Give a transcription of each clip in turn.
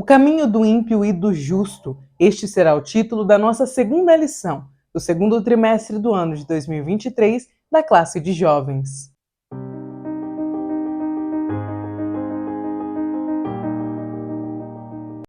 caminho do ímpio e do justo. Este será o título da nossa segunda lição, do segundo trimestre do ano de 2023, da classe de jovens.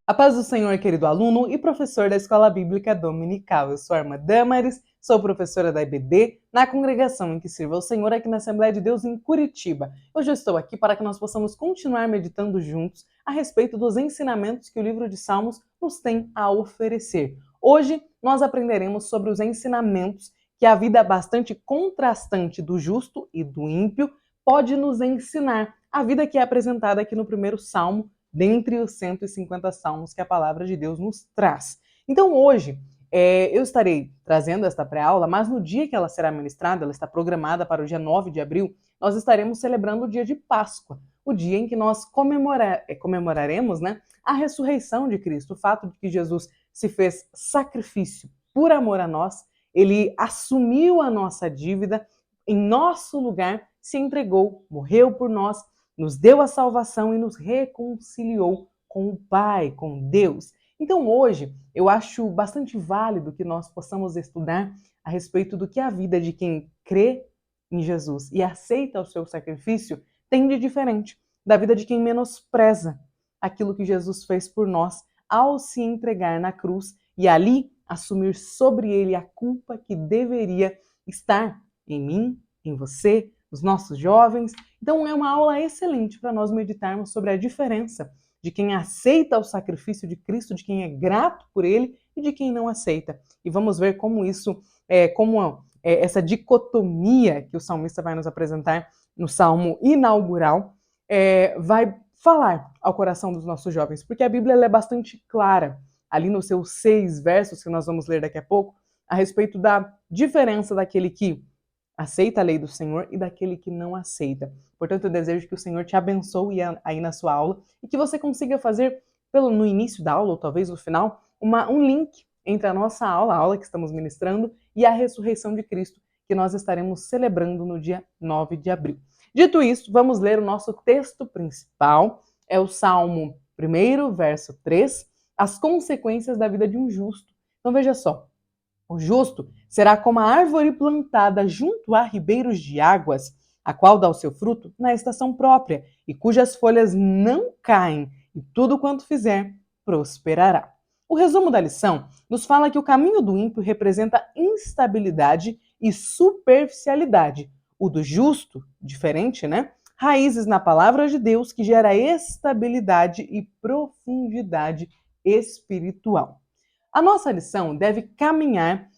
A paz do Senhor, querido aluno e professor da Escola Bíblica Dominical. Eu sou a irmã Damaris, sou professora da EBD, na congregação em que sirvo ao Senhor aqui na Assembleia de Deus em Curitiba. Hoje eu estou aqui para que nós possamos continuar meditando juntos a respeito dos ensinamentos que o livro de Salmos nos tem a oferecer. Hoje nós aprenderemos sobre os ensinamentos que a vida bastante contrastante do justo e do ímpio pode nos ensinar. A vida que é apresentada aqui no primeiro Salmo, dentre os 150 salmos que a palavra de Deus nos traz. Então hoje eu estarei trazendo esta pré-aula, mas no dia que ela será ministrada, ela está programada para o dia 9 de abril, nós estaremos celebrando o dia de Páscoa, o dia em que nós comemoraremos, a ressurreição de Cristo, o fato de que Jesus se fez sacrifício por amor a nós, ele assumiu a nossa dívida, em nosso lugar se entregou, morreu por nós, nos deu a salvação e nos reconciliou com o Pai, com Deus. Então hoje eu acho bastante válido que nós possamos estudar a respeito do que a vida de quem crê em Jesus e aceita o seu sacrifício tem de diferente da vida de quem menospreza aquilo que Jesus fez por nós ao se entregar na cruz e ali assumir sobre ele a culpa que deveria estar em mim, em você, os nossos jovens. Então é uma aula excelente para nós meditarmos sobre a diferença de quem aceita o sacrifício de Cristo, de quem é grato por ele e de quem não aceita. E vamos ver como isso, essa dicotomia que o salmista vai nos apresentar no salmo inaugural, vai falar ao coração dos nossos jovens, porque a Bíblia ela é bastante clara, ali nos seus 6 versos que nós vamos ler daqui a pouco, a respeito da diferença daquele que aceita a lei do Senhor e daquele que não aceita. Portanto, eu desejo que o Senhor te abençoe aí na sua aula e que você consiga fazer, no início da aula, ou talvez no final, um link entre a nossa aula, a aula que estamos ministrando, e a ressurreição de Cristo, que nós estaremos celebrando no dia 9 de abril. Dito isso, vamos ler o nosso texto principal, é o Salmo 1, verso 3, as consequências da vida de um justo. Então veja só, o justo será como a árvore plantada junto a ribeiros de águas, a qual dá o seu fruto na estação própria, e cujas folhas não caem, e tudo quanto fizer prosperará. O resumo da lição nos fala que o caminho do ímpio representa instabilidade e superficialidade. O do justo, diferente, raízes na palavra de Deus que gera estabilidade e profundidade espiritual. A nossa lição deve caminhar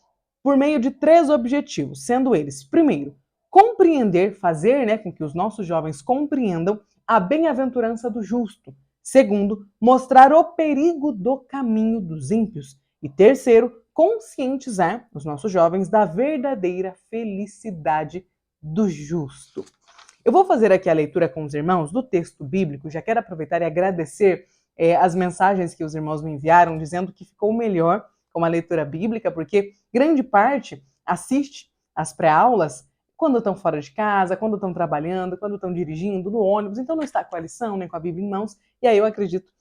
por meio de 3 objetivos, sendo eles, primeiro, compreender, fazer com que os nossos jovens compreendam a bem-aventurança do justo. Segundo, mostrar o perigo do caminho dos ímpios. E terceiro, conscientizar os nossos jovens da verdadeira felicidade do justo. Eu vou fazer aqui a leitura com os irmãos do texto bíblico, já quero aproveitar e agradecer as mensagens que os irmãos me enviaram, dizendo que ficou melhor com a leitura bíblica, porque grande parte assiste às pré-aulas quando estão fora de casa, quando estão trabalhando, quando estão dirigindo, no ônibus, então não está com a lição, nem com a Bíblia em mãos, e aí eu acredito,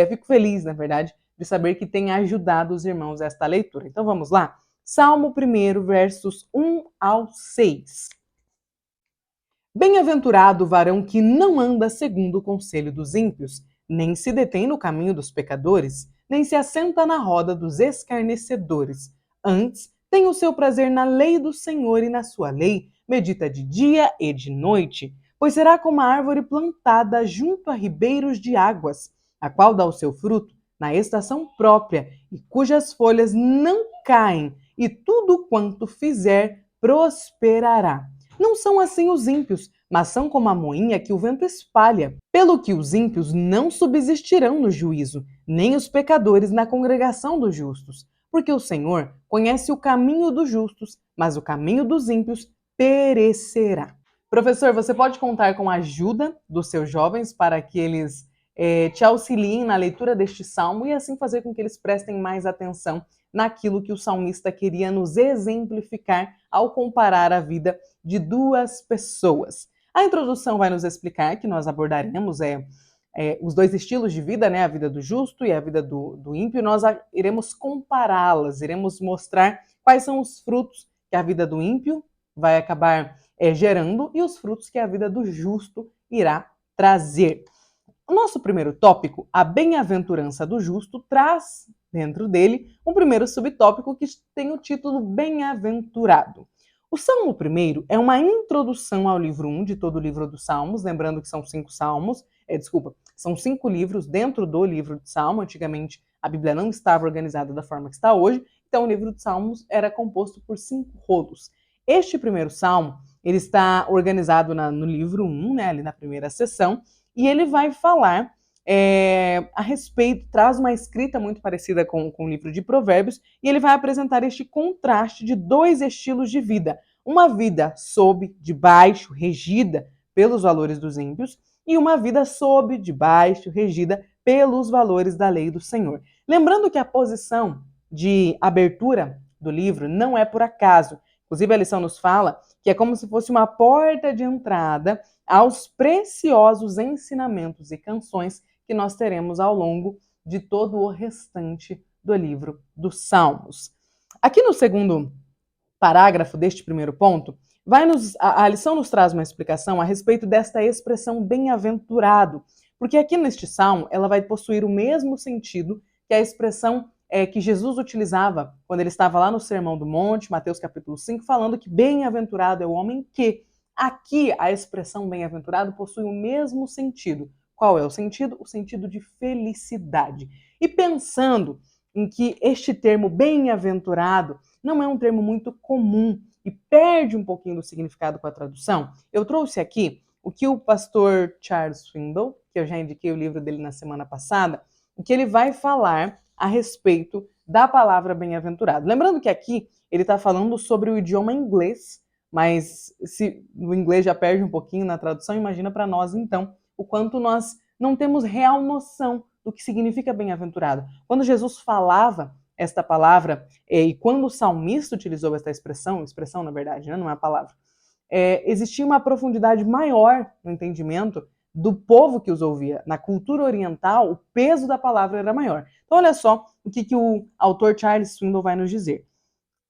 fico feliz, na verdade, de saber que tem ajudado os irmãos esta leitura. Então vamos lá? Salmo 1, versos 1 ao 6. Bem-aventurado o varão que não anda segundo o conselho dos ímpios, nem se detém no caminho dos pecadores, nem se assenta na roda dos escarnecedores. Antes, tem o seu prazer na lei do Senhor e na sua lei, medita de dia e de noite, pois será como a árvore plantada junto a ribeiros de águas, a qual dá o seu fruto na estação própria e cujas folhas não caem, e tudo quanto fizer prosperará. Não são assim os ímpios, mas são como a moinha que o vento espalha. Pelo que os ímpios não subsistirão no juízo, nem os pecadores na congregação dos justos. Porque o Senhor conhece o caminho dos justos, mas o caminho dos ímpios perecerá. Professor, você pode contar com a ajuda dos seus jovens para que eles te auxiliem na leitura deste salmo e assim fazer com que eles prestem mais atenção naquilo que o salmista queria nos exemplificar ao comparar a vida de 2 pessoas. A introdução vai nos explicar que nós abordaremos os dois estilos de vida, né, a vida do justo e a vida do ímpio, nós iremos compará-las, iremos mostrar quais são os frutos que a vida do ímpio vai acabar gerando e os frutos que a vida do justo irá trazer. O nosso primeiro tópico, a bem-aventurança do justo, traz dentro dele um primeiro subtópico que tem o título Bem-aventurado. O Salmo primeiro é uma introdução ao livro 1 de todo o livro dos Salmos, lembrando que são 5 salmos, são 5 livros dentro do livro de Salmo. Antigamente a Bíblia não estava organizada da forma que está hoje, então o livro de Salmos era composto por 5 rolos. Este primeiro salmo, ele está organizado no livro 1, né, ali na primeira seção, e ele vai falar a respeito, traz uma escrita muito parecida com o livro de Provérbios, e ele vai apresentar este contraste de dois estilos de vida. Uma vida sob, debaixo, regida pelos valores dos ímpios, e uma vida sob, debaixo, regida pelos valores da lei do Senhor. Lembrando que a posição de abertura do livro não é por acaso. Inclusive, a lição nos fala que é como se fosse uma porta de entrada aos preciosos ensinamentos e canções que nós teremos ao longo de todo o restante do livro dos Salmos. Aqui no segundo parágrafo deste primeiro ponto, a lição nos traz uma explicação a respeito desta expressão bem-aventurado, porque aqui neste salmo ela vai possuir o mesmo sentido que a expressão que Jesus utilizava quando ele estava lá no Sermão do Monte, Mateus capítulo 5, falando que bem-aventurado é o homem que. Aqui a expressão bem-aventurado possui o mesmo sentido. Qual é o sentido? O sentido de felicidade. E pensando em que este termo bem-aventurado não é um termo muito comum e perde um pouquinho do significado com a tradução, eu trouxe aqui o que o pastor Charles Swindoll, que eu já indiquei o livro dele na semana passada, o que ele vai falar a respeito da palavra bem-aventurado. Lembrando que aqui ele está falando sobre o idioma inglês, mas se o inglês já perde um pouquinho na tradução, imagina para nós, então, o quanto nós não temos real noção do que significa bem-aventurado. Quando Jesus falava esta palavra, e quando o salmista utilizou esta expressão na verdade, né, não é a palavra, existia uma profundidade maior no entendimento do povo que os ouvia. Na cultura oriental, o peso da palavra era maior. Então, olha só o que o autor Charles Swindoll vai nos dizer.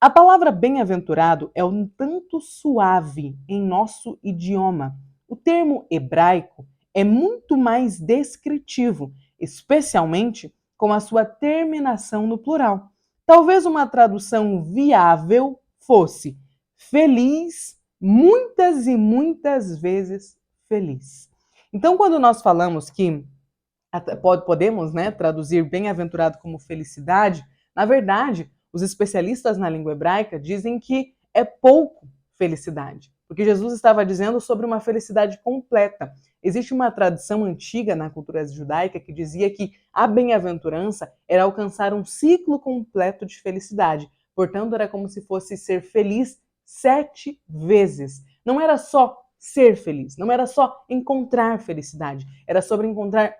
A palavra bem-aventurado é um tanto suave em nosso idioma. O termo hebraico é muito mais descritivo, especialmente com a sua terminação no plural. Talvez uma tradução viável fosse feliz, muitas e muitas vezes feliz. Então, quando nós falamos que podemos, né, traduzir bem-aventurado como felicidade, na verdade, os especialistas na língua hebraica dizem que é pouco felicidade, porque Jesus estava dizendo sobre uma felicidade completa. Existe uma tradição antiga na cultura judaica que dizia que a bem-aventurança era alcançar um ciclo completo de felicidade. Portanto, era como se fosse ser feliz 7 vezes. Não era só ser feliz, não era só encontrar felicidade, era sobre encontrar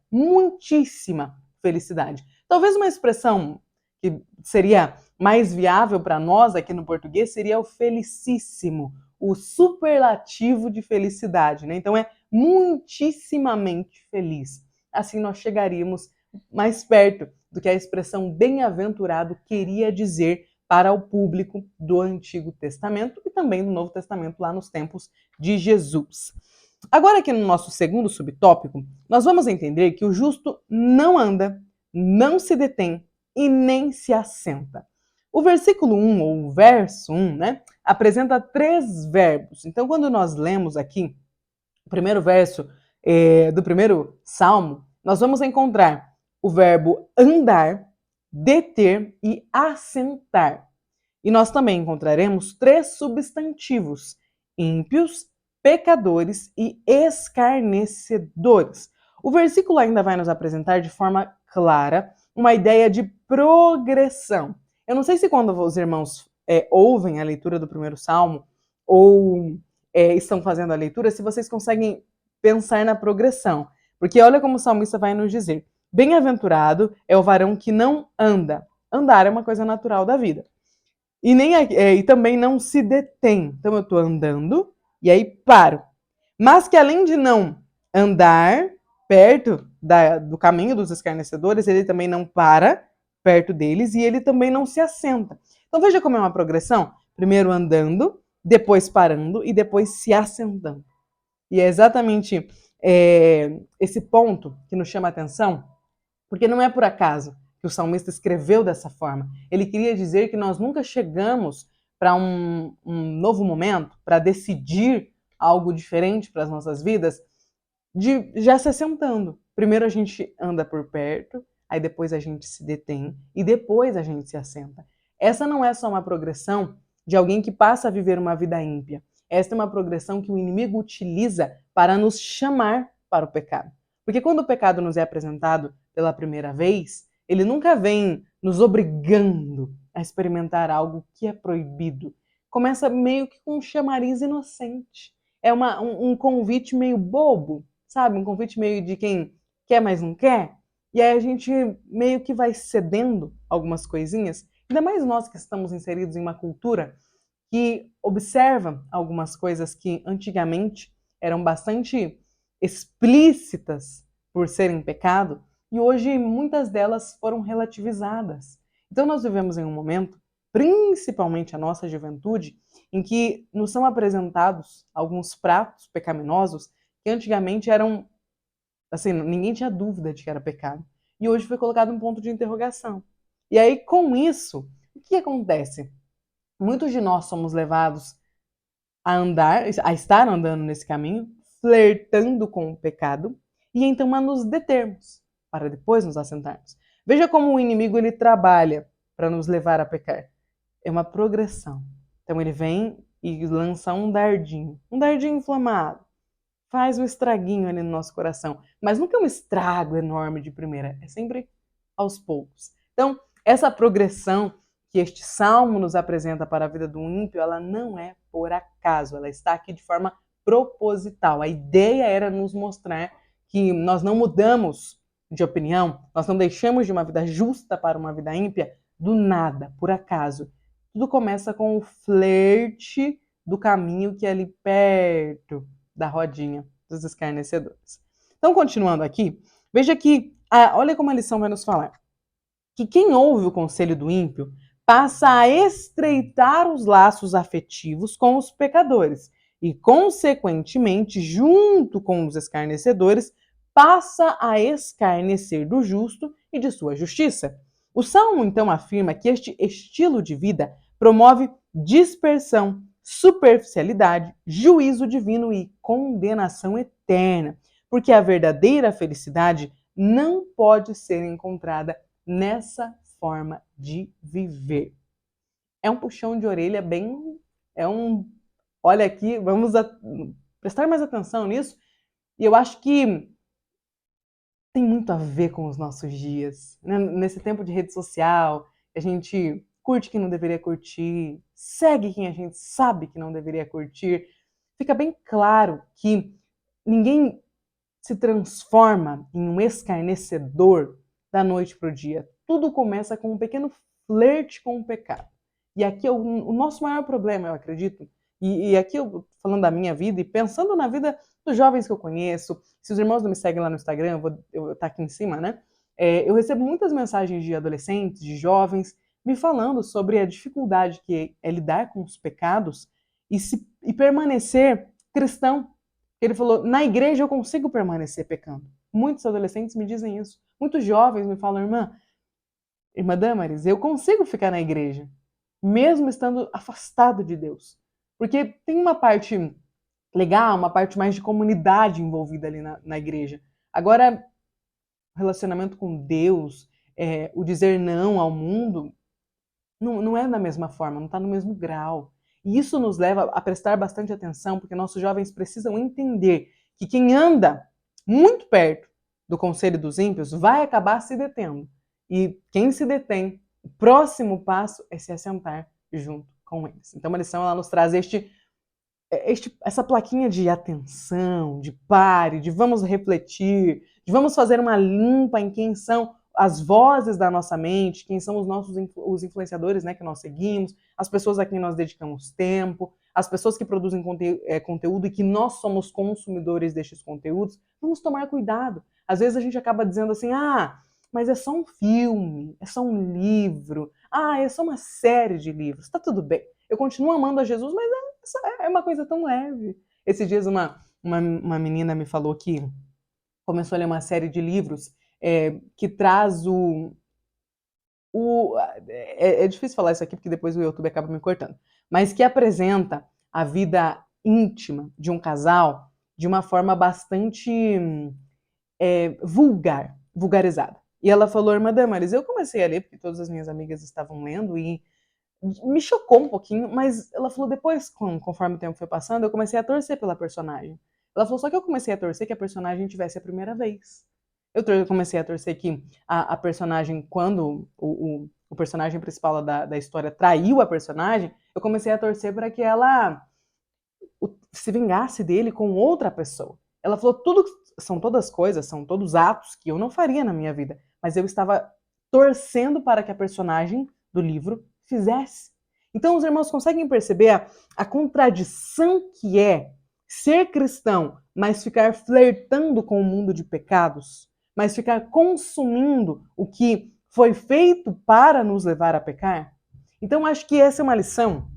muitíssima felicidade. Talvez uma expressão que seria mais viável para nós aqui no português seria o felicíssimo, o superlativo de felicidade, né? Então é muitíssimamente feliz. Assim nós chegaríamos mais perto do que a expressão bem-aventurado queria dizer para o público do Antigo Testamento e também do Novo Testamento lá nos tempos de Jesus. Agora aqui no nosso segundo subtópico, nós vamos entender que o justo não anda, não se detém e nem se assenta. O versículo 1, ou o verso 1, né, apresenta 3 verbos. Então, quando nós lemos aqui o primeiro verso do primeiro salmo, nós vamos encontrar o verbo andar, deter e assentar. E nós também encontraremos 3 substantivos: ímpios, pecadores e escarnecedores. O versículo ainda vai nos apresentar de forma clara uma ideia de progressão. Eu não sei se quando os irmãos ouvem a leitura do primeiro salmo ou estão fazendo a leitura, se vocês conseguem pensar na progressão. Porque olha como o salmista vai nos dizer: bem-aventurado é o varão que não anda. Andar é uma coisa natural da vida. E também não se detém. Então eu estou andando e aí paro. Mas que além de não andar, perto do caminho dos escarnecedores, ele também não para perto deles e ele também não se assenta. Então veja como é uma progressão. Primeiro andando, depois parando e depois se assentando. E é exatamente esse ponto que nos chama a atenção, porque não é por acaso que o salmista escreveu dessa forma. Ele queria dizer que nós nunca chegamos para um novo momento, para decidir algo diferente para as nossas vidas, já se assentando. Primeiro a gente anda por perto, aí depois a gente se detém e depois a gente se assenta. Essa não é só uma progressão de alguém que passa a viver uma vida ímpia. Esta é uma progressão que o inimigo utiliza para nos chamar para o pecado. Porque quando o pecado nos é apresentado pela primeira vez, ele nunca vem nos obrigando a experimentar algo que é proibido. Começa meio que com um chamariz inocente. É um convite meio bobo, sabe? Um convite meio de quem quer, mas não quer. E aí a gente meio que vai cedendo algumas coisinhas. Ainda mais nós que estamos inseridos em uma cultura que observa algumas coisas que antigamente eram bastante explícitas por serem pecado, e hoje muitas delas foram relativizadas. Então nós vivemos em um momento, principalmente a nossa juventude, em que nos são apresentados alguns pratos pecaminosos que antigamente eram, assim, ninguém tinha dúvida de que era pecado. E hoje foi colocado um ponto de interrogação. E aí, com isso, o que acontece? Muitos de nós somos levados a estar andando nesse caminho, flertando com o pecado, e então a nos determos, para depois nos assentarmos. Veja como o inimigo ele trabalha para nos levar a pecar. É uma progressão. Então ele vem e lança um dardinho inflamado, faz um estraguinho ali no nosso coração, mas nunca é um estrago enorme de primeira, é sempre aos poucos. Então, essa progressão que este salmo nos apresenta para a vida do ímpio, ela não é por acaso, ela está aqui de forma proposital. A ideia era nos mostrar que nós não mudamos de opinião, nós não deixamos de uma vida justa para uma vida ímpia do nada, por acaso. Tudo começa com o flerte do caminho que é ali perto da rodinha dos escarnecedores. Então, continuando aqui, veja que, olha como a lição vai nos falar, que quem ouve o conselho do ímpio passa a estreitar os laços afetivos com os pecadores e, consequentemente, junto com os escarnecedores, passa a escarnecer do justo e de sua justiça. O Salmo, então, afirma que este estilo de vida promove dispersão, superficialidade, juízo divino e condenação eterna, porque a verdadeira felicidade não pode ser encontrada nessa forma de viver. É um puxão de orelha bem... Olha aqui, vamos prestar mais atenção nisso. E eu acho que tem muito a ver com os nossos dias. Né? Nesse tempo de rede social, a gente curte quem não deveria curtir, segue quem a gente sabe que não deveria curtir. Fica bem claro que ninguém se transforma em um escarnecedor da noite para o dia. Tudo começa com um pequeno flerte com o pecado. E aqui é o nosso maior problema, eu acredito. E aqui eu falando da minha vida e pensando na vida dos jovens que eu conheço. Se os irmãos não me seguem lá no Instagram, eu tá aqui em cima, né? Eu recebo muitas mensagens de adolescentes, de jovens, me falando sobre a dificuldade que é lidar com os pecados e permanecer cristão. Ele falou, na igreja eu consigo permanecer pecando. Muitos adolescentes me dizem isso. Muitos jovens me falam, irmã Damaris, eu consigo ficar na igreja, mesmo estando afastado de Deus. Porque tem uma parte legal, uma parte mais de comunidade envolvida ali na igreja. Agora, o relacionamento com Deus, o dizer não ao mundo, não é da mesma forma, não está no mesmo grau. E isso nos leva a prestar bastante atenção, porque nossos jovens precisam entender que quem anda muito perto do conselho dos ímpios vai acabar se detendo. E quem se detém, o próximo passo é se assentar junto com eles. Então a lição ela nos traz essa plaquinha de atenção, de pare, de vamos refletir, de vamos fazer uma limpa em quem são as vozes da nossa mente, quem são os influenciadores, né, que nós seguimos, as pessoas a quem nós dedicamos tempo, as pessoas que produzem conteúdo e que nós somos consumidores destes conteúdos. Vamos tomar cuidado Às vezes a gente acaba dizendo assim, mas é só um filme, é só um livro, é só uma série de livros, tá tudo bem. Eu continuo amando a Jesus, mas é uma coisa tão leve. Esses dias uma menina me falou que começou a ler uma série de livros que traz é difícil falar isso aqui porque depois o YouTube acaba me cortando, mas que apresenta a vida íntima de um casal de uma forma bastante vulgarizada. E ela falou, irmã Damaris, eu comecei a ler porque todas as minhas amigas estavam lendo e me chocou um pouquinho, mas ela falou, depois, conforme o tempo foi passando, eu comecei a torcer pela personagem. Ela falou, só que eu comecei a torcer que a personagem tivesse a primeira vez. Eu comecei a torcer que a personagem, quando o personagem principal da história traiu a personagem, eu comecei a torcer para que ela se vingasse dele com outra pessoa. Ela falou, são todas coisas, são todos atos que eu não faria na minha vida, mas eu estava torcendo para que a personagem do livro fizesse. Então os irmãos conseguem perceber a contradição que é ser cristão, mas ficar flertando com o mundo de pecados, mas ficar consumindo o que foi feito para nos levar a pecar? Então acho que essa é uma lição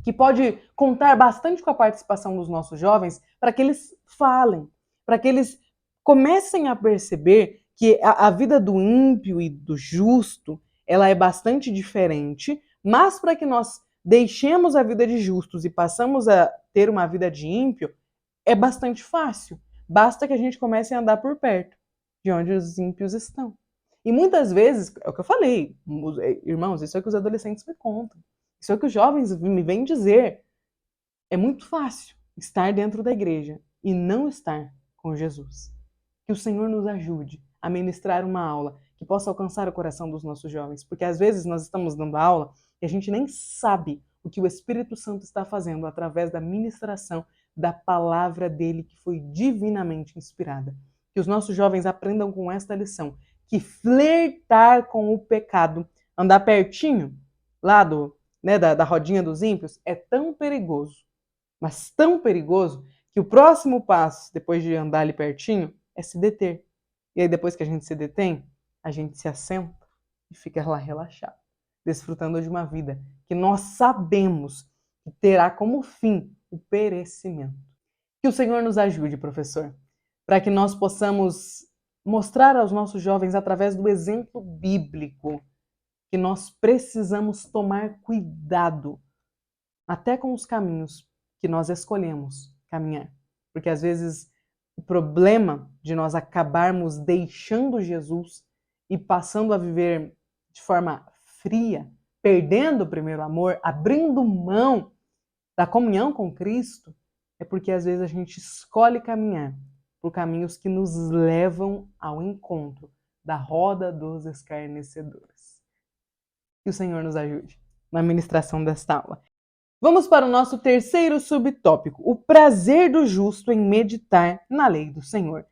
que pode contar bastante com a participação dos nossos jovens para que eles falem, para que eles comecem a perceber que a vida do ímpio e do justo, ela é bastante diferente, mas para que nós deixemos a vida de justos e passamos a ter uma vida de ímpio, é bastante fácil. Basta que a gente comece a andar por perto de onde os ímpios estão. E muitas vezes, é o que eu falei, irmãos, isso é o que os adolescentes me contam. Isso é o que os jovens me vêm dizer. É muito fácil estar dentro da igreja e não estar com Jesus. Que o Senhor nos ajude a ministrar uma aula que possa alcançar o coração dos nossos jovens, porque às vezes nós estamos dando aula e a gente nem sabe o que o Espírito Santo está fazendo através da ministração da palavra dele que foi divinamente inspirada. Que os nossos jovens aprendam com esta lição, que flertar com o pecado, andar pertinho lá da rodinha dos ímpios, é tão perigoso, mas tão perigoso, que o próximo passo, depois de andar ali pertinho, é se deter. E aí depois que a gente se detém, a gente se assenta e fica lá relaxado, desfrutando de uma vida que nós sabemos que terá como fim o perecimento. Que o Senhor nos ajude, professor, para que nós possamos mostrar aos nossos jovens, através do exemplo bíblico, que nós precisamos tomar cuidado até com os caminhos que nós escolhemos caminhar. Porque às vezes o problema de nós acabarmos deixando Jesus e passando a viver de forma fria, perdendo o primeiro amor, abrindo mão da comunhão com Cristo, é porque às vezes a gente escolhe caminhar por caminhos que nos levam ao encontro da roda dos escarnecedores. Que o Senhor nos ajude na ministração desta aula. Vamos para o nosso terceiro subtópico, o prazer do justo em meditar na lei do Senhor.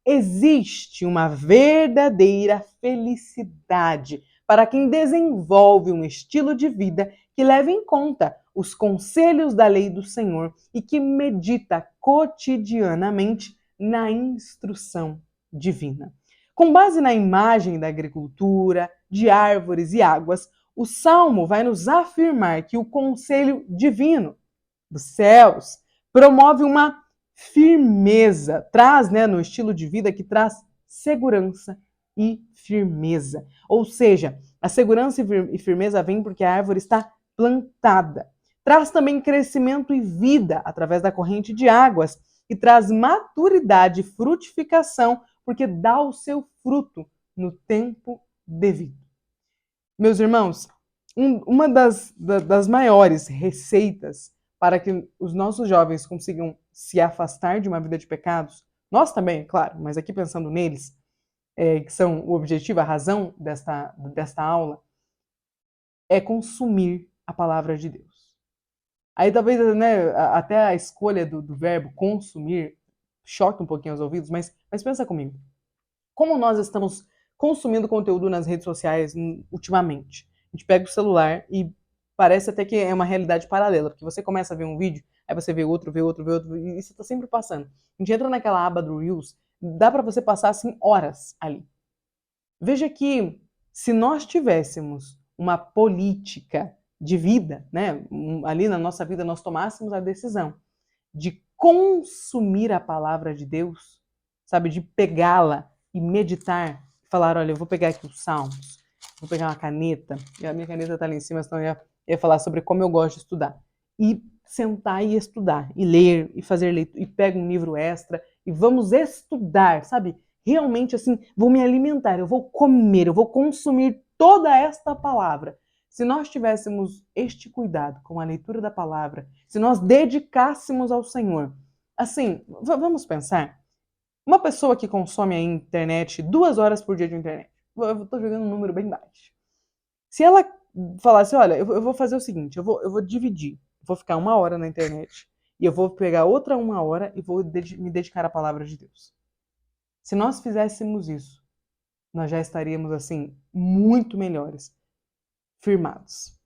Existe uma verdadeira felicidade para quem desenvolve um estilo de vida que leva em conta os conselhos da lei do Senhor e que medita cotidianamente na instrução divina. Com base na imagem da agricultura, de árvores e águas, o Salmo vai nos afirmar que o conselho divino dos céus promove uma firmeza, traz, no estilo de vida que traz segurança e firmeza. Ou seja, a segurança e firmeza vem porque a árvore está plantada. Traz também crescimento e vida através da corrente de águas e traz maturidade e frutificação porque dá o seu fruto no tempo devido. Meus irmãos, uma das maiores receitas para que os nossos jovens consigam se afastar de uma vida de pecados, nós também, claro, mas aqui pensando neles, que são o objetivo, a razão desta aula, é consumir a palavra de Deus. Aí talvez até a escolha do verbo consumir choque um pouquinho aos ouvidos, mas pensa comigo. Como nós estamos consumindo conteúdo nas redes sociais ultimamente? A gente pega o celular e parece até que é uma realidade paralela, porque você começa a ver um vídeo, aí você vê outro, e isso está sempre passando. A gente entra naquela aba do Reels, dá para você passar assim horas ali. Veja que se nós tivéssemos uma política de vida, né, ali na nossa vida nós tomássemos a decisão de consumir a palavra de Deus, sabe, de pegá-la e meditar, falar, olha, eu vou pegar aqui os Salmos, vou pegar uma caneta, e a minha caneta está ali em cima, senão eu ia falar sobre como eu gosto de estudar, e sentar e estudar, e ler, e fazer leitura, e pego um livro extra, e vamos estudar, sabe, realmente assim, vou me alimentar, eu vou comer, eu vou consumir toda esta palavra. Se nós tivéssemos este cuidado com a leitura da palavra, se nós dedicássemos ao Senhor, assim, vamos pensar, uma pessoa que consome a internet 2 horas por dia de internet, eu estou jogando um número bem baixo. Se ela falasse, olha, eu vou fazer o seguinte, eu vou dividir, vou ficar 1 hora na internet, e eu vou pegar outra 1 hora e vou me dedicar à palavra de Deus. Se nós fizéssemos isso, nós já estaríamos, assim, muito melhores, firmados.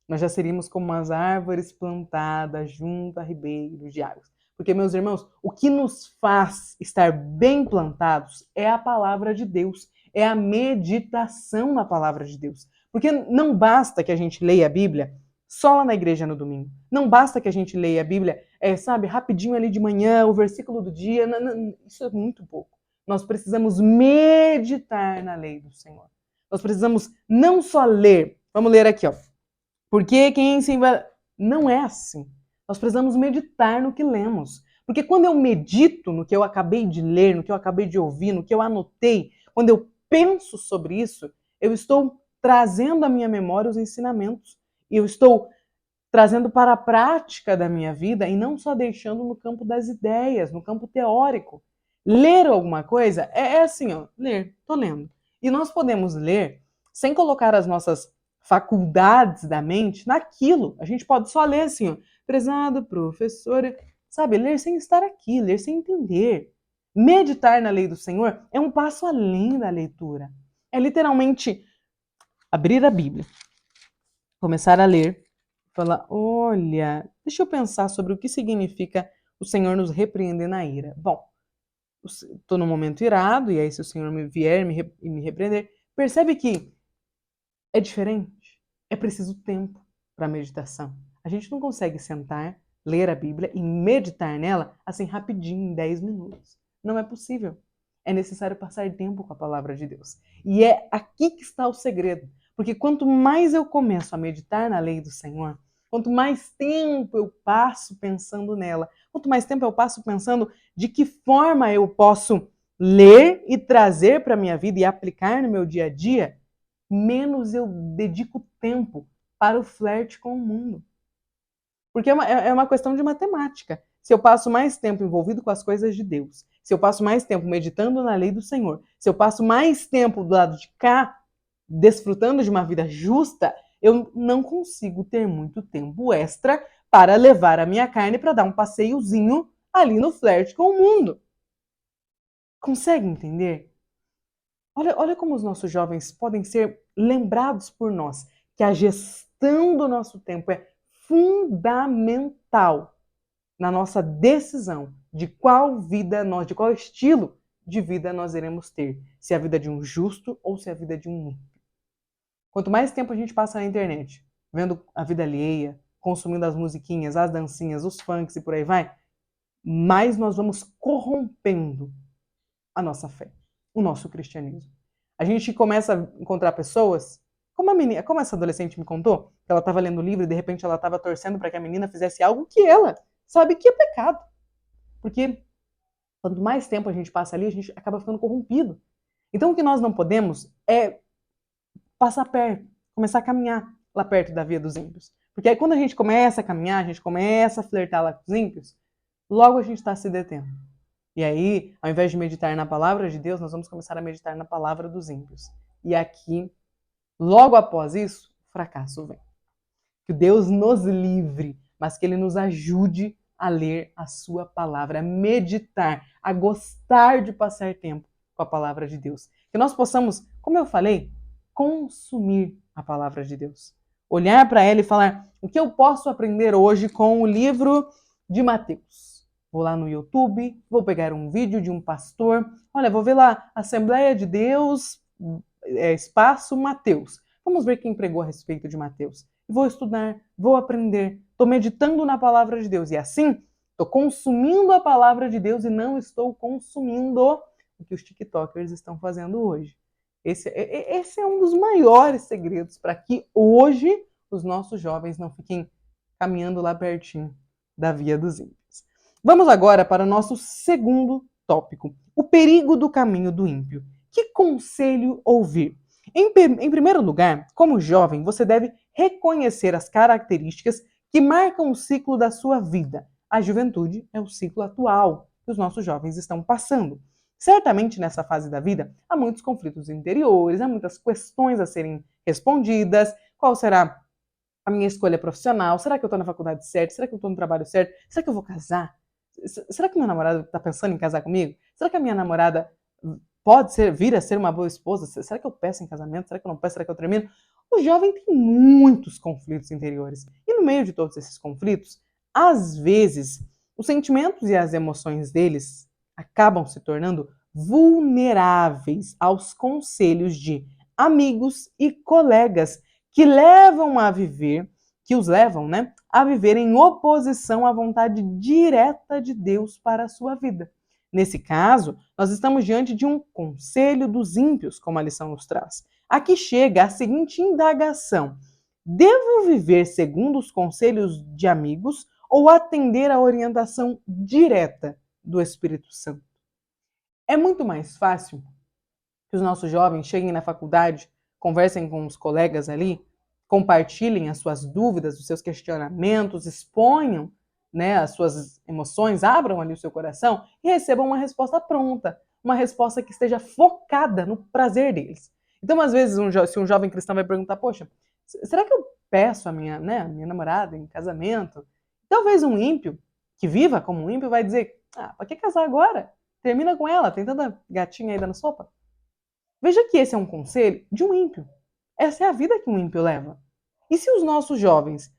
Nós já seríamos como as árvores plantadas junto a ribeiros de águas. Porque, meus irmãos, o que nos faz estar bem plantados é a palavra de Deus, é a meditação na palavra de Deus. Porque não basta que a gente leia a Bíblia só lá na igreja no domingo. Não basta que a gente leia a Bíblia, sabe, rapidinho ali de manhã, o versículo do dia. Não, isso é muito pouco. Nós precisamos meditar na lei do Senhor. Nós precisamos não só ler. Vamos ler aqui, ó. Porque quem se não é assim. Nós precisamos meditar no que lemos. Porque quando eu medito no que eu acabei de ler, no que eu acabei de ouvir, no que eu anotei, quando eu penso sobre isso, eu estou trazendo à minha memória os ensinamentos. E eu estou trazendo para a prática da minha vida e não só deixando no campo das ideias, no campo teórico. Ler alguma coisa é assim, ó, ler, tô lendo. E nós podemos ler sem colocar as nossas faculdades da mente naquilo. A gente pode só ler assim, ó, prezado professor, sabe, ler sem estar aqui, ler sem entender. Meditar na lei do Senhor é um passo além da leitura. É literalmente abrir a Bíblia, começar a ler, falar, olha, deixa eu pensar sobre o que significa o Senhor nos repreender na ira. Bom, estou num momento irado, e aí se o Senhor me vier e me repreender, percebe que é diferente. É preciso tempo para a meditação. A gente não consegue sentar, ler a Bíblia e meditar nela assim rapidinho, em 10 minutos. Não é possível. É necessário passar tempo com a palavra de Deus. E é aqui que está o segredo. Porque quanto mais eu começo a meditar na lei do Senhor, quanto mais tempo eu passo pensando nela, quanto mais tempo eu passo pensando de que forma eu posso ler e trazer para a minha vida e aplicar no meu dia a dia, menos eu dedico tempo para o flerte com o mundo. Porque é uma questão de matemática. Se eu passo mais tempo envolvido com as coisas de Deus, se eu passo mais tempo meditando na lei do Senhor, se eu passo mais tempo do lado de cá, desfrutando de uma vida justa, eu não consigo ter muito tempo extra para levar a minha carne para dar um passeiozinho ali no flerte com o mundo. Consegue entender? Olha como os nossos jovens podem ser lembrados por nós, que a gestão do nosso tempo é fundamental na nossa decisão de qual estilo de vida nós iremos ter. Se é a vida de um justo ou se é a vida de um ímpio. Quanto mais tempo a gente passa na internet, vendo a vida alheia, consumindo as musiquinhas, as dancinhas, os funks e por aí vai, mais nós vamos corrompendo a nossa fé, o nosso cristianismo. A gente começa a encontrar pessoas, como essa adolescente me contou, que ela estava lendo o livro e de repente ela estava torcendo para que a menina fizesse algo que ela sabe que é pecado. Porque quanto mais tempo a gente passa ali, a gente acaba ficando corrompido. Então o que nós não podemos é passar perto, começar a caminhar lá perto da via dos ímpios. Porque aí quando a gente começa a caminhar, a gente começa a flertar lá com os ímpios, logo a gente está se detendo. E aí, ao invés de meditar na palavra de Deus, nós vamos começar a meditar na palavra dos ímpios. E aqui, logo após isso, o fracasso vem. Que Deus nos livre, mas que Ele nos ajude a ler a sua palavra, a meditar, a gostar de passar tempo com a palavra de Deus. Que nós possamos, como eu falei, consumir a palavra de Deus. Olhar para ela e falar, o que eu posso aprender hoje com o livro de Mateus? Vou lá no YouTube, vou pegar um vídeo de um pastor, olha, vou ver lá, Assembleia de Deus, espaço Mateus. Vamos ver quem pregou a respeito de Mateus. Vou estudar, vou aprender, estou meditando na palavra de Deus. E assim, estou consumindo a palavra de Deus e não estou consumindo o que os TikTokers estão fazendo hoje. Esse é um dos maiores segredos para que hoje os nossos jovens não fiquem caminhando lá pertinho da via dos ímpios. Vamos agora para o nosso segundo tópico, o perigo do caminho do ímpio. Que conselho ouvir? Em primeiro lugar, como jovem, você deve reconhecer as características que marcam o ciclo da sua vida. A juventude é o ciclo atual que os nossos jovens estão passando. Certamente, nessa fase da vida, há muitos conflitos interiores, há muitas questões a serem respondidas. Qual será a minha escolha profissional? Será que eu estou na faculdade certa? Será que eu estou no trabalho certo? Será que eu vou casar? Será que meu namorado está pensando em casar comigo? Será que a minha namorada pode vir a ser uma boa esposa? Será que eu peço em casamento? Será que eu não peço? Será que eu termino? O jovem tem muitos conflitos interiores. E no meio de todos esses conflitos, às vezes, os sentimentos e as emoções deles acabam se tornando vulneráveis aos conselhos de amigos e colegas que os levam, né, a viver em oposição à vontade direta de Deus para a sua vida. Nesse caso, nós estamos diante de um conselho dos ímpios, como a lição nos traz. Aqui chega a seguinte indagação: devo viver segundo os conselhos de amigos ou atender à orientação direta do Espírito Santo? É muito mais fácil que os nossos jovens cheguem na faculdade, conversem com os colegas ali, compartilhem as suas dúvidas, os seus questionamentos, exponham, né, as suas emoções, abram ali o seu coração e recebam uma resposta pronta, uma resposta que esteja focada no prazer deles. Então, às vezes, se um jovem cristão vai perguntar, poxa, será que eu peço a minha namorada em casamento? Talvez um ímpio, que viva como um ímpio, vai dizer, para que casar agora? Termina com ela, tem tanta gatinha aí dando sopa. Veja que esse é um conselho de um ímpio. Essa é a vida que um ímpio leva. E se os nossos jovens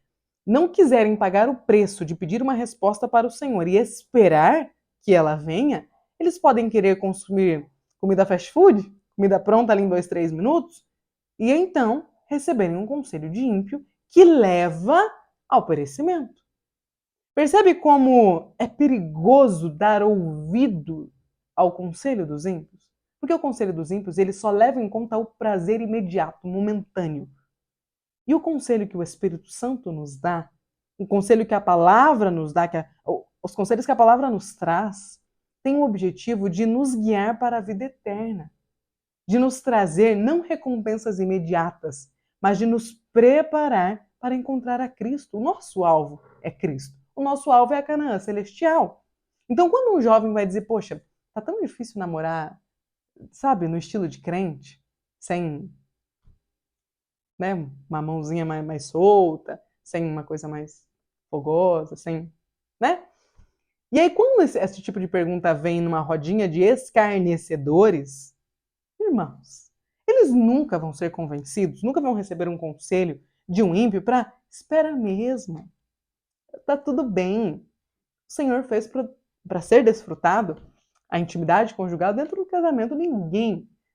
não quiserem pagar o preço de pedir uma resposta para o Senhor e esperar que ela venha, eles podem querer consumir comida fast food, comida pronta ali em 2, 3 minutos, e então receberem um conselho de ímpio que leva ao perecimento. Percebe como é perigoso dar ouvido ao conselho dos ímpios? Porque o conselho dos ímpios, ele só leva em conta o prazer imediato, momentâneo. E o conselho que o Espírito Santo nos dá, o conselho que a palavra nos dá, os conselhos que a palavra nos traz, tem o objetivo de nos guiar para a vida eterna, de nos trazer não recompensas imediatas, mas de nos preparar para encontrar a Cristo. O nosso alvo é Cristo. O nosso alvo é a Canaã celestial. Então, quando um jovem vai dizer, poxa, tá tão difícil namorar, sabe, no estilo de crente, sem, né, uma mãozinha mais solta, sem uma coisa mais fogosa, sem, né? E aí, quando esse tipo de pergunta vem numa rodinha de escarnecedores, irmãos, eles nunca vão ser convencidos, nunca vão receber um conselho de um ímpio para espera mesmo. Tá tudo bem. O Senhor fez para ser desfrutado a intimidade conjugal dentro do casamento.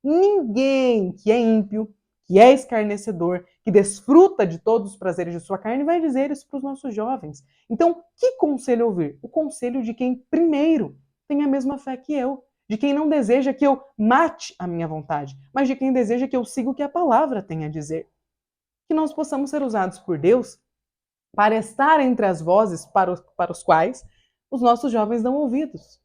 Ninguém que é ímpio, que é escarnecedor, que desfruta de todos os prazeres de sua carne, vai dizer isso para os nossos jovens. Então, que conselho ouvir? O conselho de quem, primeiro, tem a mesma fé que eu, de quem não deseja que eu mate a minha vontade, mas de quem deseja que eu siga o que a palavra tem a dizer. Que nós possamos ser usados por Deus para estar entre as vozes para os quais os nossos jovens dão ouvidos.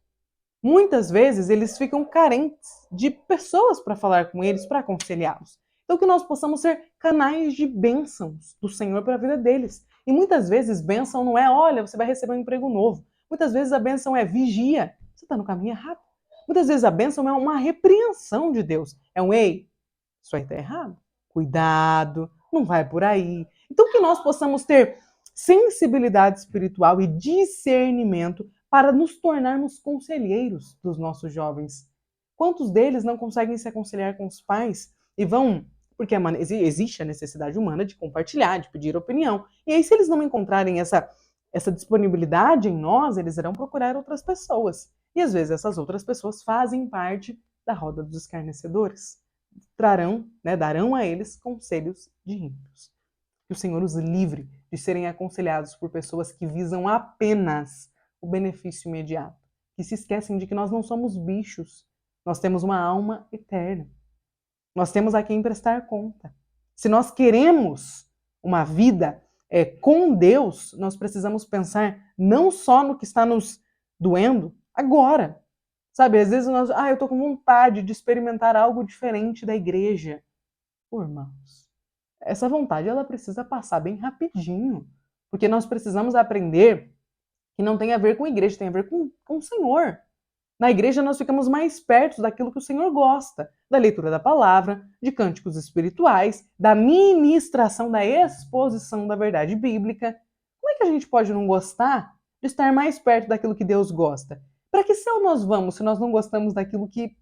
Muitas vezes eles ficam carentes de pessoas para falar com eles, para aconselhá-los. Então que nós possamos ser canais de bênçãos do Senhor para a vida deles. E muitas vezes bênção não é, olha, você vai receber um emprego novo. Muitas vezes a bênção é vigia, você está no caminho errado. Muitas vezes a bênção é uma repreensão de Deus. É um, ei, isso aí está errado. Cuidado, não vai por aí. Então que nós possamos ter sensibilidade espiritual e discernimento para nos tornarmos conselheiros dos nossos jovens. Quantos deles não conseguem se aconselhar com os pais e vão... Porque existe a necessidade humana de compartilhar, de pedir opinião. E aí, se eles não encontrarem essa essa disponibilidade em nós, eles irão procurar outras pessoas. E às vezes essas outras pessoas fazem parte da roda dos escarnecedores. Darão a eles conselhos de ímpios. Que o Senhor os livre de serem aconselhados por pessoas que visam apenas o benefício imediato, que se esquecem de que nós não somos bichos, nós temos uma alma eterna. Nós temos a quem prestar conta. Se nós queremos uma vida com Deus, nós precisamos pensar não só no que está nos doendo agora. Sabe, às vezes eu estou com vontade de experimentar algo diferente da igreja. Pô, irmãos, essa vontade ela precisa passar bem rapidinho. Porque nós precisamos aprender que não tem a ver com a igreja, tem a ver com o Senhor. Na igreja nós ficamos mais perto daquilo que o Senhor gosta, da leitura da palavra, de cânticos espirituais, da ministração, da exposição da verdade bíblica. Como é que a gente pode não gostar de estar mais perto daquilo que Deus gosta? Para que céu nós vamos se nós não gostamos daquilo que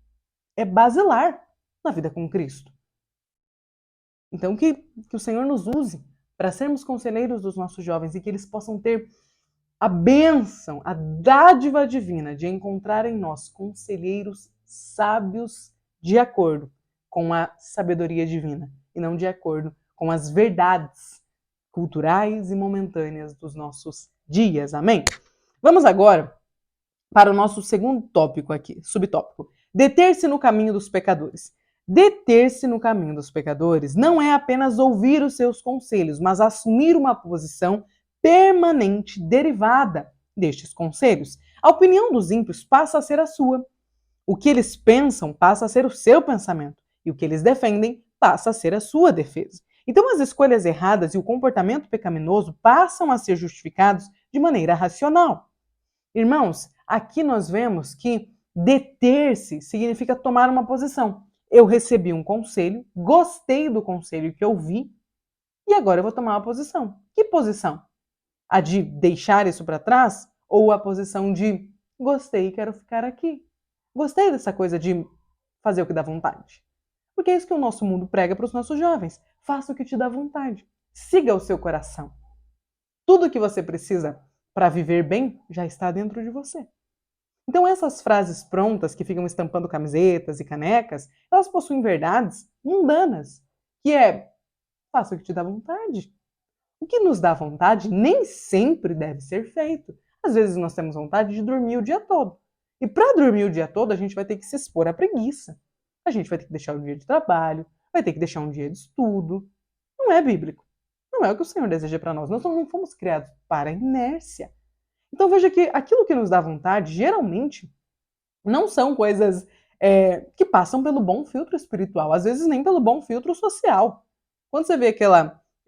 é basilar na vida com Cristo? Então que o Senhor nos use para sermos conselheiros dos nossos jovens e que eles possam ter a bênção, a dádiva divina de encontrar em nós conselheiros sábios de acordo com a sabedoria divina e não de acordo com as verdades culturais e momentâneas dos nossos dias. Amém? Vamos agora para o nosso segundo tópico aqui, subtópico. Deter-se no caminho dos pecadores. Deter-se no caminho dos pecadores não é apenas ouvir os seus conselhos, mas assumir uma posição permanente derivada destes conselhos. A opinião dos ímpios passa a ser a sua. O que eles pensam passa a ser o seu pensamento. E o que eles defendem passa a ser a sua defesa. Então as escolhas erradas e o comportamento pecaminoso passam a ser justificados de maneira racional. Irmãos, aqui nós vemos que deter-se significa tomar uma posição. Eu recebi um conselho, gostei do conselho que eu vi, e agora eu vou tomar uma posição. Que posição? A de deixar isso para trás ou a posição de gostei e quero ficar aqui? Gostei dessa coisa de fazer o que dá vontade. Porque é isso que o nosso mundo prega para os nossos jovens. Faça o que te dá vontade. Siga o seu coração. Tudo o que você precisa para viver bem já está dentro de você. Então essas frases prontas que ficam estampando camisetas e canecas, elas possuem verdades mundanas, que é faça o que te dá vontade. O que nos dá vontade nem sempre deve ser feito. Às vezes nós temos vontade de dormir o dia todo. E para dormir o dia todo, a gente vai ter que se expor à preguiça. A gente vai ter que deixar um dia de trabalho, vai ter que deixar um dia de estudo. Não é bíblico. Não é o que o Senhor deseja para nós. Nós não fomos criados para a inércia. Então veja que aquilo que nos dá vontade, geralmente, não são coisas que passam pelo bom filtro espiritual. Às vezes nem pelo bom filtro social. Quando você vê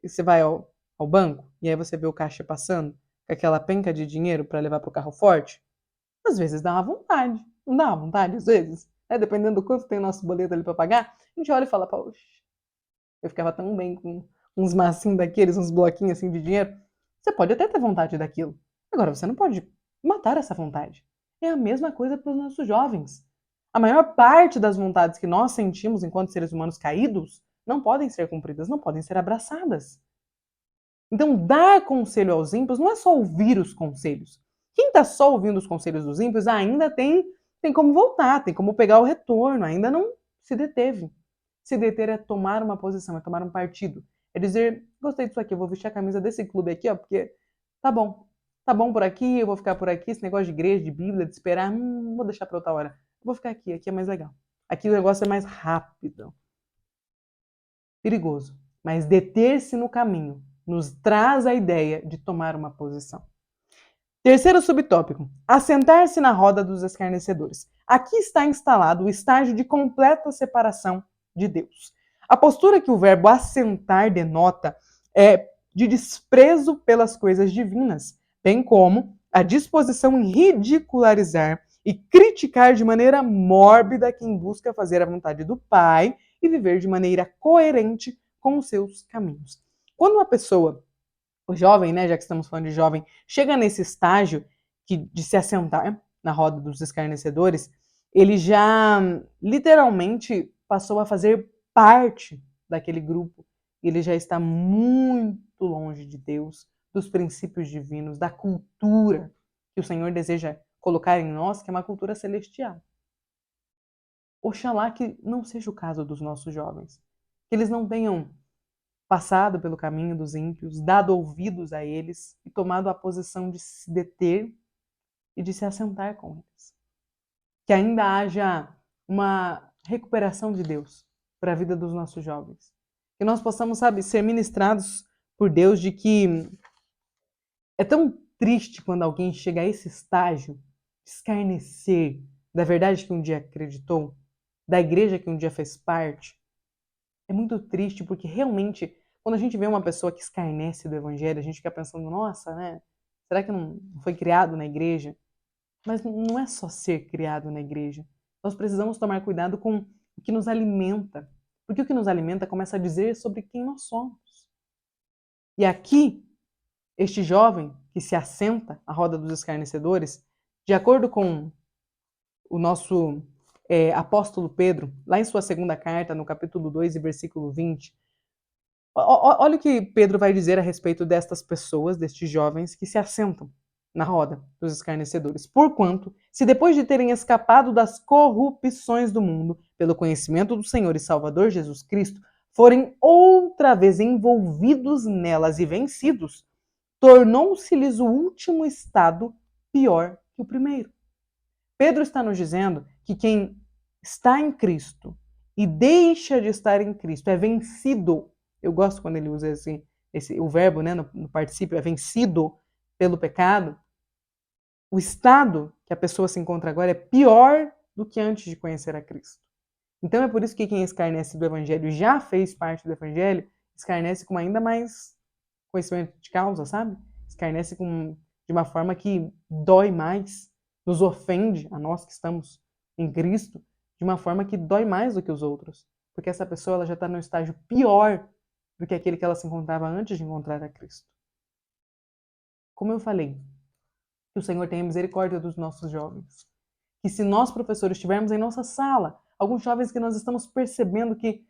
você vai ao banco e aí você vê o caixa passando com aquela penca de dinheiro para levar para o carro forte, às vezes dá uma vontade. Não dá uma vontade, às vezes? Dependendo do quanto tem o nosso boleto ali para pagar, a gente olha e fala, poxa, eu ficava tão bem com uns massinhos daqueles, uns bloquinhos assim de dinheiro. Você pode até ter vontade daquilo. Agora, você não pode matar essa vontade. É a mesma coisa para os nossos jovens. A maior parte das vontades que nós sentimos enquanto seres humanos caídos não podem ser cumpridas, não podem ser abraçadas. Então, dar conselho aos ímpios não é só ouvir os conselhos. Quem está só ouvindo os conselhos dos ímpios ainda tem como voltar, tem como pegar o retorno, ainda não se deteve. Se deter é tomar uma posição, é tomar um partido. É dizer, gostei disso aqui, eu vou vestir a camisa desse clube aqui, porque tá bom por aqui, eu vou ficar por aqui, esse negócio de igreja, de Bíblia, de esperar, vou deixar para outra hora. Eu vou ficar aqui é mais legal. Aqui o negócio é mais rápido. Perigoso. Mas deter-se no caminho nos traz a ideia de tomar uma posição. Terceiro subtópico, assentar-se na roda dos escarnecedores. Aqui está instalado o estágio de completa separação de Deus. A postura que o verbo assentar denota é de desprezo pelas coisas divinas, bem como a disposição em ridicularizar e criticar de maneira mórbida quem busca fazer a vontade do Pai e viver de maneira coerente com os seus caminhos. Quando uma pessoa, o jovem, já que estamos falando de jovem, chega nesse estágio de se assentar na roda dos escarnecedores, ele já literalmente passou a fazer parte daquele grupo. Ele já está muito longe de Deus, dos princípios divinos, da cultura que o Senhor deseja colocar em nós, que é uma cultura celestial. Oxalá que não seja o caso dos nossos jovens, que eles não tenham passado pelo caminho dos ímpios, dado ouvidos a eles e tomado a posição de se deter e de se assentar com eles. Que ainda haja uma recuperação de Deus para a vida dos nossos jovens. Que nós possamos, sabe, ser ministrados por Deus de que é tão triste quando alguém chega a esse estágio de escarnecer da verdade que um dia acreditou, da igreja que um dia fez parte. É muito triste porque realmente, quando a gente vê uma pessoa que escarnece do evangelho, a gente fica pensando, nossa, né? Será que não foi criado na igreja? Mas não é só ser criado na igreja. Nós precisamos tomar cuidado com o que nos alimenta. Porque o que nos alimenta começa a dizer sobre quem nós somos. E aqui, este jovem que se assenta à roda dos escarnecedores, de acordo com o nosso apóstolo Pedro, lá em sua segunda carta, no capítulo 2 e versículo 20, olha o que Pedro vai dizer a respeito destas pessoas, destes jovens que se assentam na roda dos escarnecedores. Porquanto, se depois de terem escapado das corrupções do mundo, pelo conhecimento do Senhor e Salvador Jesus Cristo, forem outra vez envolvidos nelas e vencidos, tornou-se-lhes o último estado pior que o primeiro. Pedro está nos dizendo que quem está em Cristo e deixa de estar em Cristo é vencido. Eu gosto quando ele usa o verbo, né, no particípio, é vencido pelo pecado. O estado que a pessoa se encontra agora é pior do que antes de conhecer a Cristo. Então é por isso que quem escarnece do Evangelho e já fez parte do Evangelho, escarnece com ainda mais conhecimento de causa, sabe? Escarnece de uma forma que dói mais, nos ofende a nós que estamos em Cristo, de uma forma que dói mais do que os outros. Porque essa pessoa ela já está no estágio pior do que aquele que ela se encontrava antes de encontrar a Cristo. Como eu falei, que o Senhor tenha misericórdia dos nossos jovens. Que se nós, professores, estivermos em nossa sala, alguns jovens que nós estamos percebendo que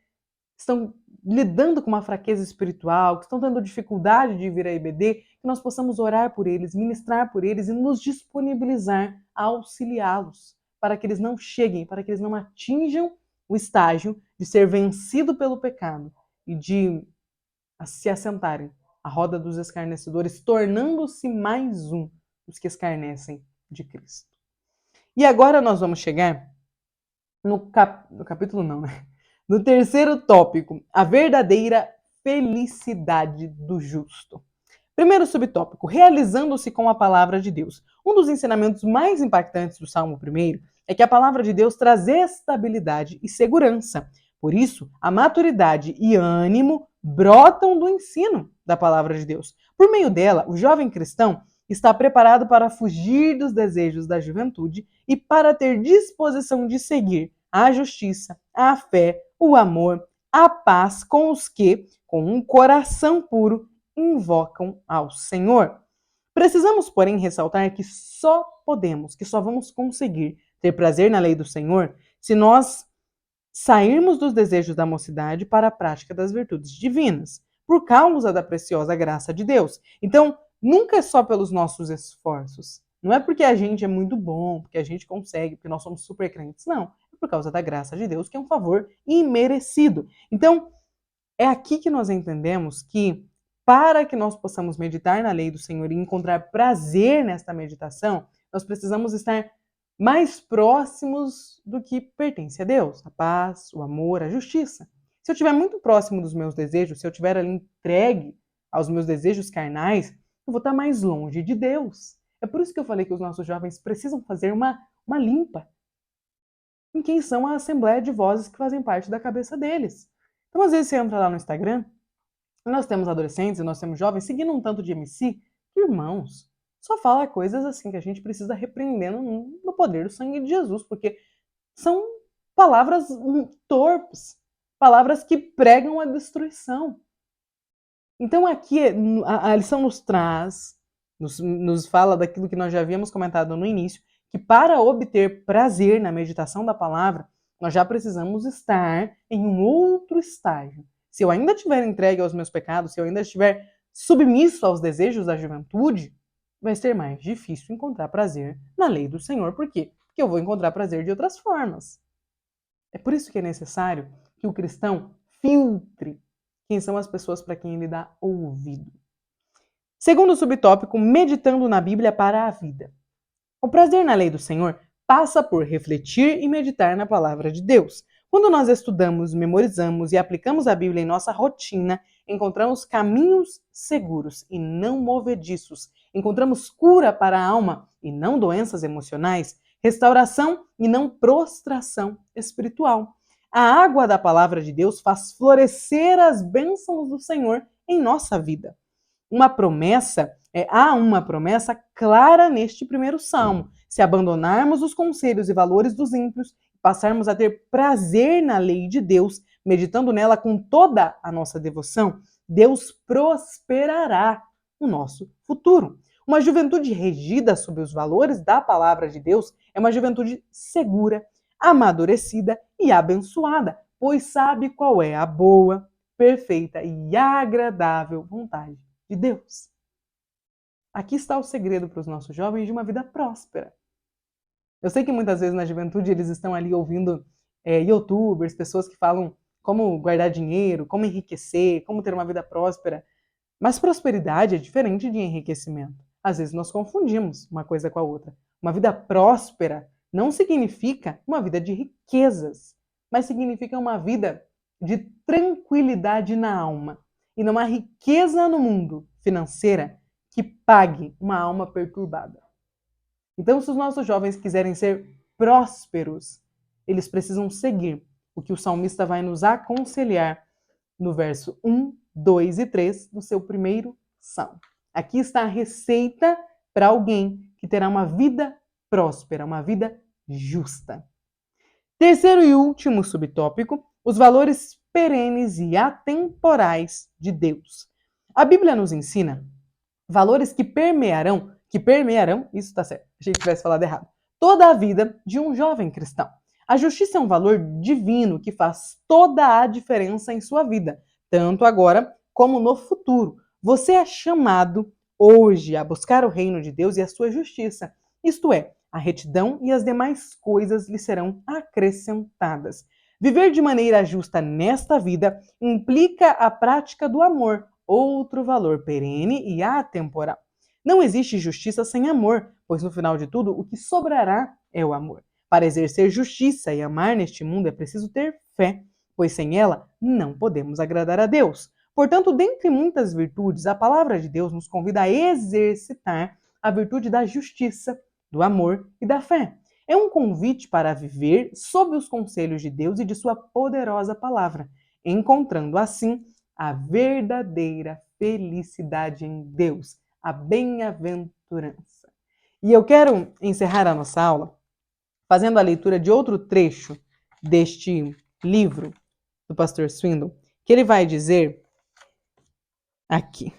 estão lidando com uma fraqueza espiritual, que estão tendo dificuldade de vir à IBD, que nós possamos orar por eles, ministrar por eles e nos disponibilizar a auxiliá-los, para que eles não cheguem, para que eles não atinjam o estágio de ser vencido pelo pecado e de se assentarem à roda dos escarnecedores, tornando-se mais um dos que escarnecem de Cristo. E agora nós vamos chegar no capítulo não, né? No terceiro tópico, a verdadeira felicidade do justo. Primeiro subtópico, realizando-se com a palavra de Deus. Um dos ensinamentos mais impactantes do Salmo 1 é que a palavra de Deus traz estabilidade e segurança. Por isso, a maturidade e ânimo brotam do ensino da palavra de Deus. Por meio dela, o jovem cristão está preparado para fugir dos desejos da juventude e para ter disposição de seguir a justiça, a fé, o amor, a paz com os que, com um coração puro, invocam ao Senhor. Precisamos, porém, ressaltar que só vamos conseguir ter prazer na lei do Senhor se nós sairmos dos desejos da mocidade para a prática das virtudes divinas, por causa da preciosa graça de Deus. Então, nunca é só pelos nossos esforços. Não é porque a gente é muito bom, porque a gente consegue, porque nós somos super crentes. Não. É por causa da graça de Deus, que é um favor imerecido. Então, é aqui que nós entendemos que, para que nós possamos meditar na lei do Senhor e encontrar prazer nesta meditação, nós precisamos estar mais próximos do que pertence a Deus, a paz, o amor, a justiça. Se eu estiver muito próximo dos meus desejos, se eu estiver ali entregue aos meus desejos carnais, eu vou estar mais longe de Deus. É por isso que eu falei que os nossos jovens precisam fazer uma limpa em quem são a assembleia de vozes que fazem parte da cabeça deles. Então, às vezes, você entra lá no Instagram, e nós temos adolescentes e nós temos jovens seguindo um tanto de MC, irmãos, só fala coisas assim que a gente precisa repreendendo no poder do sangue de Jesus, porque são palavras torpes, palavras que pregam a destruição. Então aqui a lição nos traz, nos fala daquilo que nós já havíamos comentado no início, que para obter prazer na meditação da palavra, nós já precisamos estar em um outro estágio. Se eu ainda estiver entregue aos meus pecados, se eu ainda estiver submisso aos desejos da juventude, vai ser mais difícil encontrar prazer na lei do Senhor. Por quê? Porque eu vou encontrar prazer de outras formas. É por isso que é necessário que o cristão filtre quem são as pessoas para quem ele dá ouvido. Segundo subtópico, meditando na Bíblia para a vida. O prazer na lei do Senhor passa por refletir e meditar na palavra de Deus. Quando nós estudamos, memorizamos e aplicamos a Bíblia em nossa rotina, encontramos caminhos seguros e não movediços. Encontramos cura para a alma e não doenças emocionais, restauração e não prostração espiritual. A água da palavra de Deus faz florescer as bênçãos do Senhor em nossa vida. Há uma promessa clara neste primeiro salmo. Se abandonarmos os conselhos e valores dos ímpios, passarmos a ter prazer na lei de Deus, meditando nela com toda a nossa devoção, Deus prosperará o nosso futuro. Uma juventude regida sob os valores da palavra de Deus é uma juventude segura, amadurecida e abençoada, pois sabe qual é a boa, perfeita e agradável vontade de Deus. Aqui está o segredo para os nossos jovens de uma vida próspera. Eu sei que muitas vezes na juventude eles estão ali ouvindo youtubers, pessoas que falam como guardar dinheiro, como enriquecer, como ter uma vida próspera. Mas prosperidade é diferente de enriquecimento. Às vezes nós confundimos uma coisa com a outra. Uma vida próspera não significa uma vida de riquezas, mas significa uma vida de tranquilidade na alma. E não há riqueza no mundo financeira que pague uma alma perturbada. Então, se os nossos jovens quiserem ser prósperos, eles precisam seguir o que o salmista vai nos aconselhar no verso 1, 2 e 3 do seu primeiro salmo. Aqui está a receita para alguém que terá uma vida próspera, uma vida justa. Terceiro e último subtópico, os valores perenes e atemporais de Deus. A Bíblia nos ensina valores que permearão, isso está certo, achei que tivesse falado errado, toda a vida de um jovem cristão. A justiça é um valor divino que faz toda a diferença em sua vida, tanto agora como no futuro. Você é chamado hoje a buscar o reino de Deus e a sua justiça, isto é, a retidão e as demais coisas lhe serão acrescentadas. Viver de maneira justa nesta vida implica a prática do amor, outro valor perene e atemporal. Não existe justiça sem amor, pois no final de tudo o que sobrará é o amor. Para exercer justiça e amar neste mundo é preciso ter fé, pois sem ela não podemos agradar a Deus. Portanto, dentre muitas virtudes, a palavra de Deus nos convida a exercitar a virtude da justiça, do amor e da fé. É um convite para viver sob os conselhos de Deus e de sua poderosa palavra, encontrando assim a verdadeira felicidade em Deus, a bem-aventurança. E eu quero encerrar a nossa aula fazendo a leitura de outro trecho deste livro do pastor Swindoll, que ele vai dizer aqui.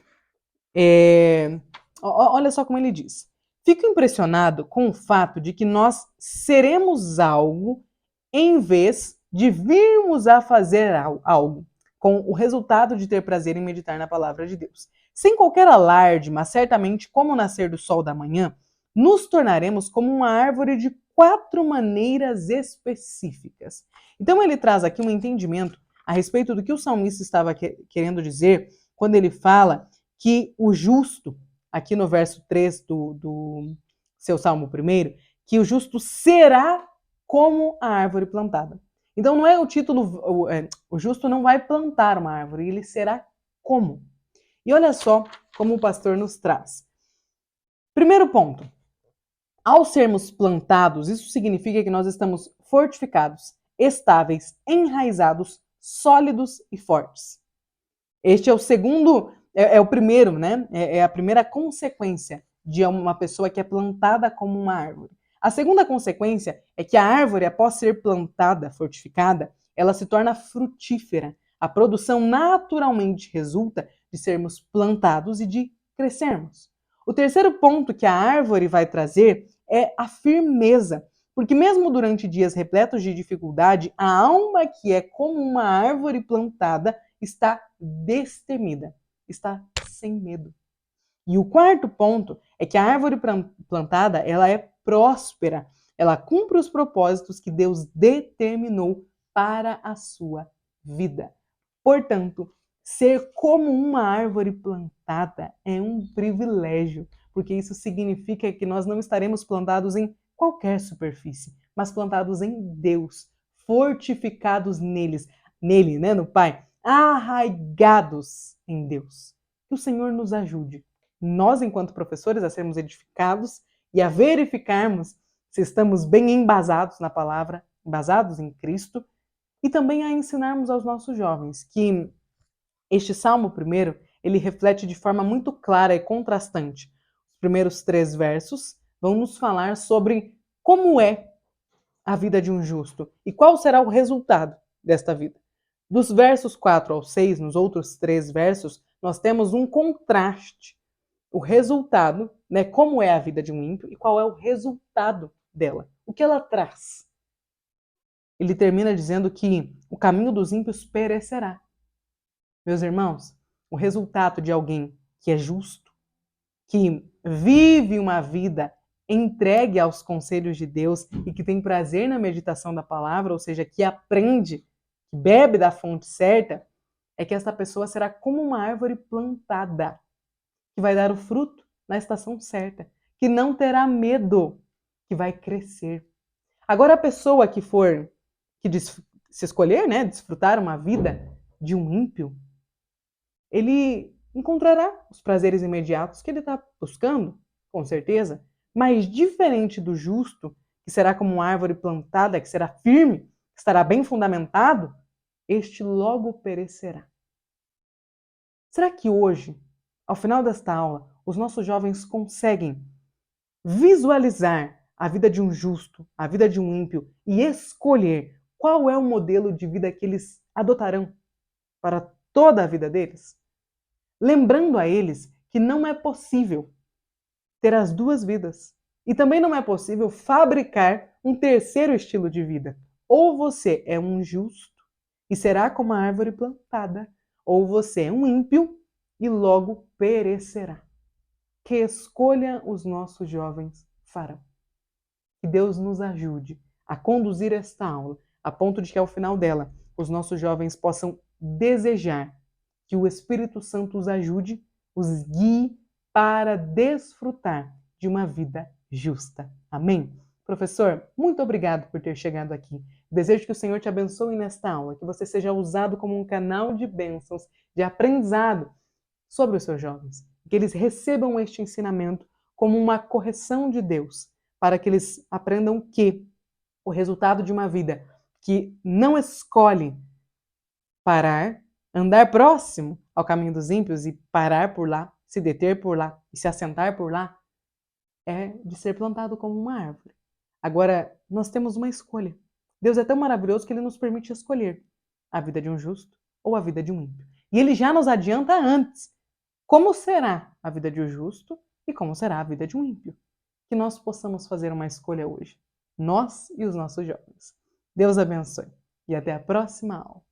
Olha só como ele diz. Fico impressionado com o fato de que nós seremos algo em vez de virmos a fazer algo, com o resultado de ter prazer em meditar na palavra de Deus. Sem qualquer alarde, mas certamente como o nascer do sol da manhã, nos tornaremos como uma árvore de 4 maneiras específicas. Então ele traz aqui um entendimento a respeito do que o salmista estava querendo dizer quando ele fala que o justo, aqui no verso 3 do seu salmo primeiro, que o justo será como a árvore plantada. Então não é o título, o justo não vai plantar uma árvore, ele será como. E olha só como o pastor nos traz. Primeiro ponto, ao sermos plantados, isso significa que nós estamos fortificados, estáveis, enraizados, sólidos e fortes. Este é o segundo, é o primeiro, né? É a primeira consequência de uma pessoa que é plantada como uma árvore. A segunda consequência é que a árvore, após ser plantada, fortificada, ela se torna frutífera. A produção naturalmente resulta de sermos plantados e de crescermos. O terceiro ponto que a árvore vai trazer é a firmeza, porque mesmo durante dias repletos de dificuldade, a alma que é como uma árvore plantada está destemida, está sem medo. E o quarto ponto é que a árvore plantada, ela é próspera. Ela cumpre os propósitos que Deus determinou para a sua vida. Portanto, ser como uma árvore plantada é um privilégio, porque isso significa que nós não estaremos plantados em qualquer superfície, mas plantados em Deus, fortificados nele, né, no Pai, arraigados em Deus. Que o Senhor nos ajude, nós, enquanto professores, a sermos edificados e a verificarmos se estamos bem embasados na palavra, embasados em Cristo, e também a ensinarmos aos nossos jovens que este Salmo primeiro, ele reflete de forma muito clara e contrastante. Os primeiros 3 versos vão nos falar sobre como é a vida de um justo e qual será o resultado desta vida. Dos versos 4 ao 6, nos outros 3 versos, nós temos um contraste. O resultado, né, como é a vida de um ímpio e qual é o resultado dela, o que ela traz. Ele termina dizendo que o caminho dos ímpios perecerá. Meus irmãos, o resultado de alguém que é justo, que vive uma vida entregue aos conselhos de Deus e que tem prazer na meditação da palavra, ou seja, que aprende, que bebe da fonte certa, é que essa pessoa será como uma árvore plantada, que vai dar o fruto na estação certa, que não terá medo, que vai crescer. Agora, a pessoa que se escolher, né, desfrutar uma vida de um ímpio, ele encontrará os prazeres imediatos que ele está buscando, com certeza, mas diferente do justo, que será como uma árvore plantada, que será firme, que estará bem fundamentado, este logo perecerá. Será que hoje, ao final desta aula, os nossos jovens conseguem visualizar a vida de um justo, a vida de um ímpio e escolher qual é o modelo de vida que eles adotarão para toda a vida deles? Lembrando a eles que não é possível ter as duas vidas. E também não é possível fabricar um terceiro estilo de vida. Ou você é um justo e será como a árvore plantada, ou você é um ímpio e logo perecerá. Que escolha os nossos jovens farão. Que Deus nos ajude a conduzir esta aula, a ponto de que ao final dela os nossos jovens possam desejar que o Espírito Santo os ajude, os guie para desfrutar de uma vida justa. Amém? Professor, muito obrigado por ter chegado aqui. Desejo que o Senhor te abençoe nesta aula, que você seja usado como um canal de bênçãos, de aprendizado sobre os seus jovens. Que eles recebam este ensinamento como uma correção de Deus, para que eles aprendam que o resultado de uma vida que não escolhe parar, andar próximo ao caminho dos ímpios e parar por lá, se deter por lá e se assentar por lá, é de ser plantado como uma árvore. Agora, nós temos uma escolha. Deus é tão maravilhoso que Ele nos permite escolher a vida de um justo ou a vida de um ímpio. E Ele já nos adianta antes como será a vida de um justo e como será a vida de um ímpio. Que nós possamos fazer uma escolha hoje, nós e os nossos jovens. Deus abençoe e até a próxima aula.